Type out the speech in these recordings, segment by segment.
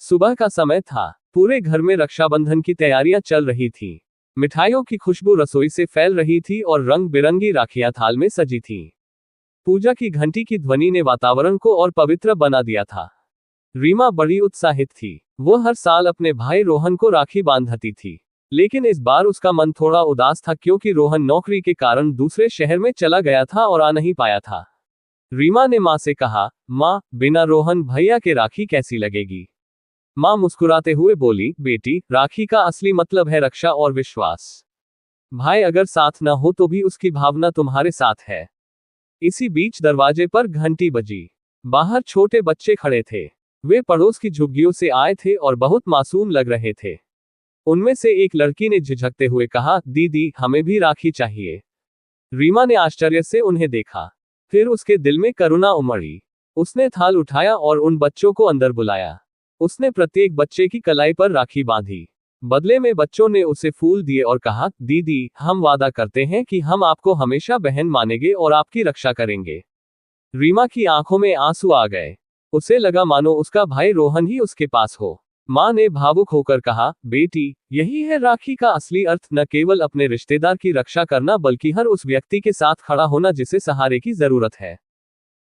सुबह का समय था। पूरे घर में रक्षाबंधन की तैयारियां चल रही थी। मिठाइयों की खुशबू रसोई से फैल रही थी और रंग बिरंगी राखियां थाल में सजी थीं। पूजा की घंटी की ध्वनि ने वातावरण को और पवित्र बना दिया था। रीमा बड़ी उत्साहित थी। वो हर साल अपने भाई रोहन को राखी बांधती थी, लेकिन इस बार उसका मन थोड़ा उदास था क्योंकि रोहन नौकरी के कारण दूसरे शहर में चला गया था और आ नहीं पाया था। रीमा ने माँ से कहा, माँ, बिना रोहन भैया के राखी कैसी लगेगी? माँ मुस्कुराते हुए बोली, बेटी, राखी का असली मतलब है रक्षा और विश्वास। भाई अगर साथ न हो तो भी उसकी भावना तुम्हारे साथ है। इसी बीच दरवाजे पर घंटी बजी। बाहर छोटे बच्चे खड़े थे। वे पड़ोस की झुग्गियों से आए थे और बहुत मासूम लग रहे थे। उनमें से एक लड़की ने झिझकते हुए कहा, दीदी, हमें भी राखी चाहिए। रीमा ने आश्चर्य से उन्हें देखा। फिर उसके दिल में करुणा उमड़ी। उसने थाल उठाया और उन बच्चों को अंदर बुलाया। उसने प्रत्येक बच्चे की कलाई पर राखी बांधी। बदले में बच्चों ने उसे फूल दिए और कहा, दीदी, हम वादा करते हैं कि हम आपको हमेशा बहन मानेंगे और आपकी रक्षा करेंगे। रीमा की आंखों में आंसू आ गए। उसे लगा मानो उसका भाई रोहन ही उसके पास हो। माँ ने भावुक होकर कहा, बेटी, यही है राखी का असली अर्थ, न केवल अपने रिश्तेदार की रक्षा करना बल्कि हर उस व्यक्ति के साथ खड़ा होना जिसे सहारे की जरूरत है।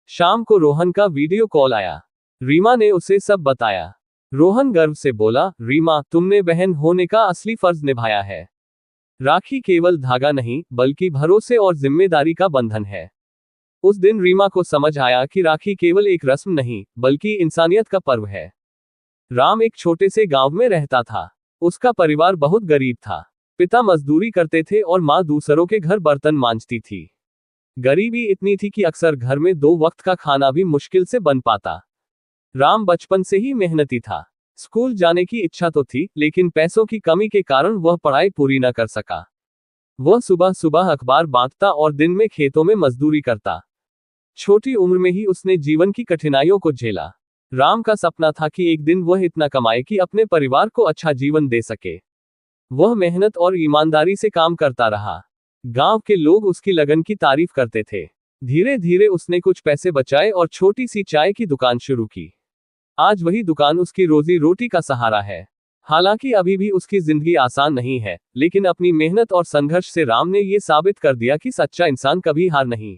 शाम को रोहन का वीडियो कॉल आया। रीमा ने उसे सब बताया। रोहन गर्व से बोला, रीमा, तुमने बहन होने का असली फर्ज निभाया है। राखी केवल धागा नहीं बल्कि भरोसे और जिम्मेदारी का बंधन है। उस दिन रीमा को समझ आया कि राखी केवल एक रस्म नहीं बल्कि इंसानियत का पर्व है। राम एक छोटे से गांव में रहता था। उसका परिवार बहुत गरीब था। पिता मजदूरी करते थे और माँ दूसरों के घर बर्तन मांजती थी। गरीबी इतनी थी कि अक्सर घर में 2 वक्त का खाना भी मुश्किल से बन पाता। राम बचपन से ही मेहनती था। स्कूल जाने की इच्छा तो थी, लेकिन पैसों की कमी के कारण वह पढ़ाई पूरी न कर सका। वह सुबह सुबह अखबार बांटता और दिन में खेतों में मजदूरी करता। छोटी उम्र में ही उसने जीवन की कठिनाइयों को झेला। राम का सपना था कि एक दिन वह इतना कमाए कि अपने परिवार को अच्छा जीवन दे सके। वह मेहनत और ईमानदारी से काम करता रहा। गांव के लोग उसकी लगन की तारीफ करते थे। धीरे धीरे उसने कुछ पैसे बचाए और छोटी सी चाय की दुकान शुरू की। आज वही दुकान उसकी रोजी रोटी का सहारा है। हालांकि अभी भी उसकी जिंदगी आसान नहीं है, लेकिन अपनी मेहनत और संघर्ष से राम ने यह साबित कर दिया कि सच्चा इंसान कभी हार नहीं